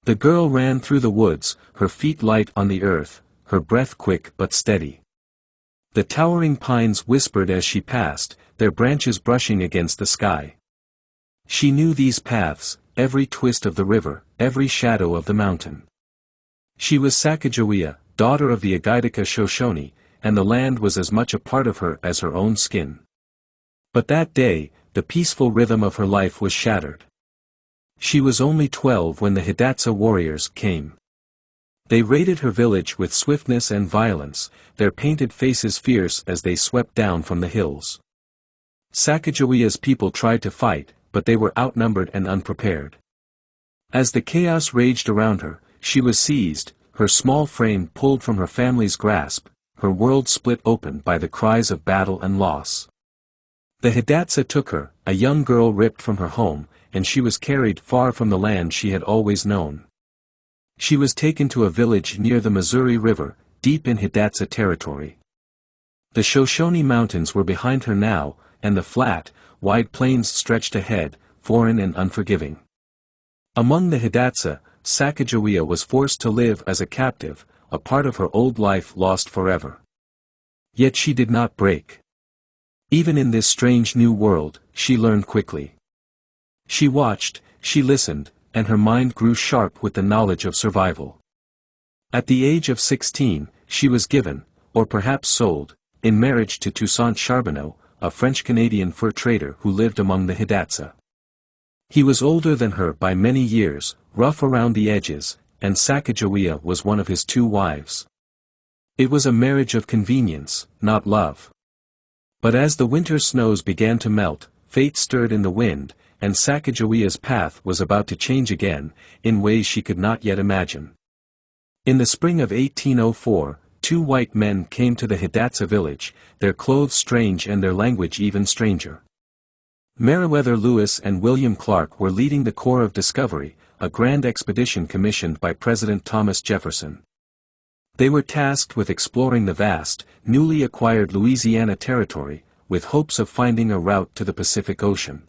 The girl ran through the woods, her feet light on the earth, her breath quick but steady. The towering pines whispered as she passed, their branches brushing against the sky. She knew these paths, every twist of the river, every shadow of the mountain. She was Sacagawea, daughter of the Agaitica Shoshone, and the land was as much a part of her as her own skin. But that day, the peaceful rhythm of her life was shattered. She was only 12 when the Hidatsa warriors came. They raided her village with swiftness and violence, their painted faces fierce as they swept down from the hills. Sacagawea's people tried to fight, but they were outnumbered and unprepared. As the chaos raged around her, she was seized, her small frame pulled from her family's grasp, her world split open by the cries of battle and loss. The Hidatsa took her, a young girl ripped from her home, and she was carried far from the land she had always known. She was taken to a village near the Missouri River, deep in Hidatsa territory. The Shoshone Mountains were behind her now, and the flat, wide plains stretched ahead, foreign and unforgiving. Among the Hidatsa, Sacagawea was forced to live as a captive, a part of her old life lost forever. Yet she did not break. Even in this strange new world, she learned quickly. She watched, she listened, and her mind grew sharp with the knowledge of survival. At the age of 16, she was given, or perhaps sold, in marriage to Toussaint Charbonneau, a French-Canadian fur trader who lived among the Hidatsa. He was older than her by many years, rough around the edges, and Sacagawea was one of his 2 wives. It was a marriage of convenience, not love. But as the winter snows began to melt, fate stirred in the wind, and Sacagawea's path was about to change again, in ways she could not yet imagine. In the spring of 1804, 2 white men came to the Hidatsa village, their clothes strange and their language even stranger. Meriwether Lewis and William Clark were leading the Corps of Discovery, a grand expedition commissioned by President Thomas Jefferson. They were tasked with exploring the vast, newly acquired Louisiana Territory, with hopes of finding a route to the Pacific Ocean.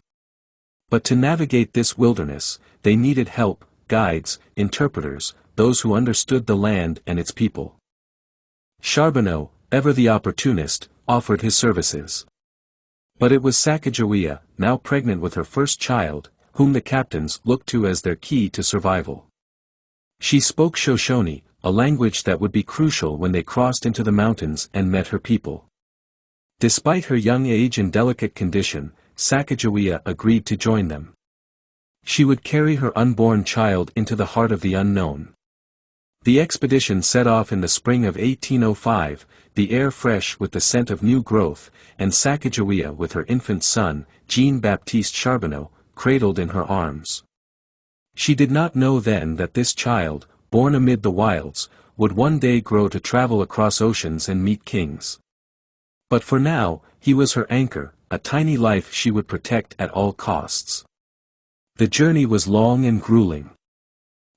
But to navigate this wilderness, they needed help, guides, interpreters, those who understood the land and its people. Charbonneau, ever the opportunist, offered his services. But it was Sacagawea, now pregnant with her first child, whom the captains looked to as their key to survival. She spoke Shoshone, a language that would be crucial when they crossed into the mountains and met her people. Despite her young age and delicate condition, Sacagawea agreed to join them. She would carry her unborn child into the heart of the unknown. The expedition set off in the spring of 1805, the air fresh with the scent of new growth, and Sacagawea with her infant son, Jean-Baptiste Charbonneau, cradled in her arms. She did not know then that this child, born amid the wilds, would one day grow to travel across oceans and meet kings. But for now, he was her anchor, a tiny life she would protect at all costs. The journey was long and grueling.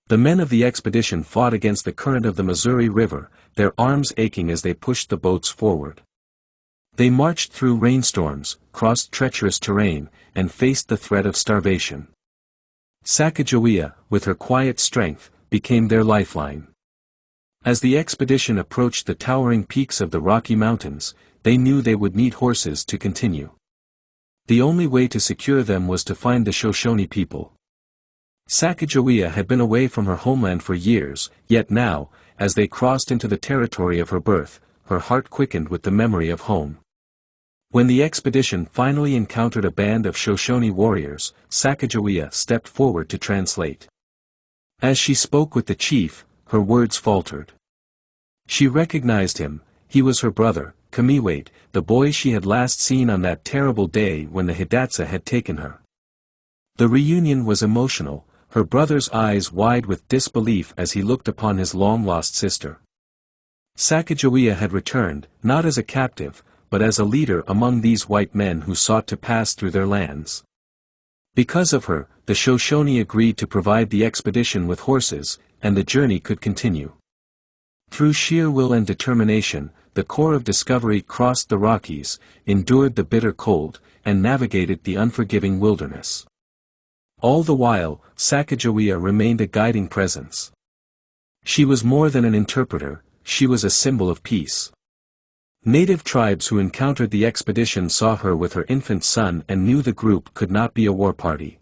The men of the expedition fought against the current of the Missouri River, their arms aching as they pushed the boats forward. They marched through rainstorms, crossed treacherous terrain, and faced the threat of starvation. Sacagawea, with her quiet strength, became their lifeline. As the expedition approached the towering peaks of the Rocky Mountains, they knew they would need horses to continue. The only way to secure them was to find the Shoshone people. Sacagawea had been away from her homeland for years, yet now, as they crossed into the territory of her birth, her heart quickened with the memory of home. When the expedition finally encountered a band of Shoshone warriors, Sacagawea stepped forward to translate. As she spoke with the chief, her words faltered. She recognized him. He was her brother, Kamiwait, the boy she had last seen on that terrible day when the Hidatsa had taken her. The reunion was emotional, her brother's eyes wide with disbelief as he looked upon his long-lost sister. Sacagawea had returned, not as a captive, but as a leader among these white men who sought to pass through their lands. Because of her, the Shoshone agreed to provide the expedition with horses, and the journey could continue. Through sheer will and determination, the Corps of Discovery crossed the Rockies, endured the bitter cold, and navigated the unforgiving wilderness. All the while, Sacagawea remained a guiding presence. She was more than an interpreter, she was a symbol of peace. Native tribes who encountered the expedition saw her with her infant son and knew the group could not be a war party.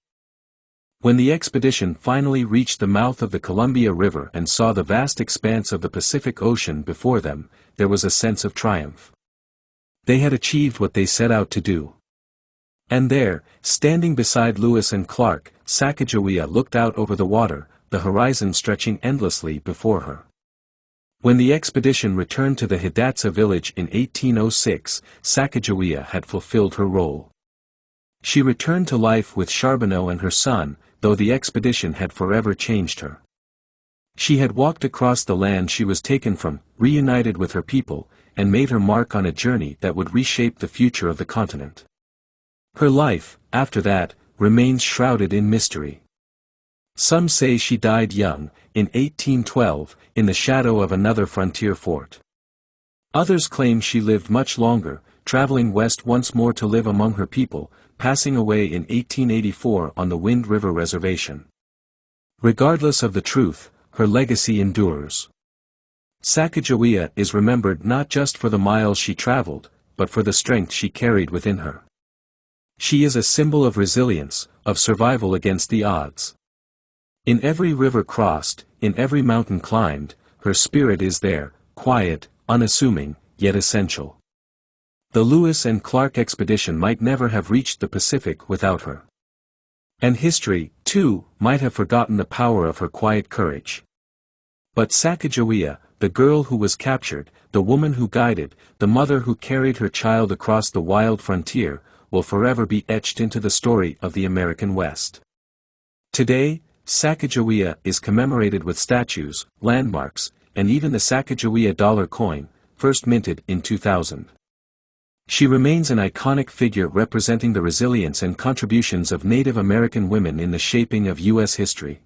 When the expedition finally reached the mouth of the Columbia River and saw the vast expanse of the Pacific Ocean before them, there was a sense of triumph. They had achieved what they set out to do. And there, standing beside Lewis and Clark, Sacagawea looked out over the water, the horizon stretching endlessly before her. When the expedition returned to the Hidatsa village in 1806, Sacagawea had fulfilled her role. She returned to life with Charbonneau and her son, though the expedition had forever changed her. She had walked across the land she was taken from, reunited with her people, and made her mark on a journey that would reshape the future of the continent. Her life, after that, remains shrouded in mystery. Some say she died young, in 1812, in the shadow of another frontier fort. Others claim she lived much longer, traveling west once more to live among her people, passing away in 1884 on the Wind River Reservation. Regardless of the truth, her legacy endures. Sacagawea is remembered not just for the miles she traveled, but for the strength she carried within her. She is a symbol of resilience, of survival against the odds. In every river crossed, in every mountain climbed, her spirit is there, quiet, unassuming, yet essential. The Lewis and Clark expedition might never have reached the Pacific without her. And history, too, might have forgotten the power of her quiet courage. But Sacagawea, the girl who was captured, the woman who guided, the mother who carried her child across the wild frontier, will forever be etched into the story of the American West. Today, Sacagawea is commemorated with statues, landmarks, and even the Sacagawea dollar coin, first minted in 2000. She remains an iconic figure representing the resilience and contributions of Native American women in the shaping of U.S. history.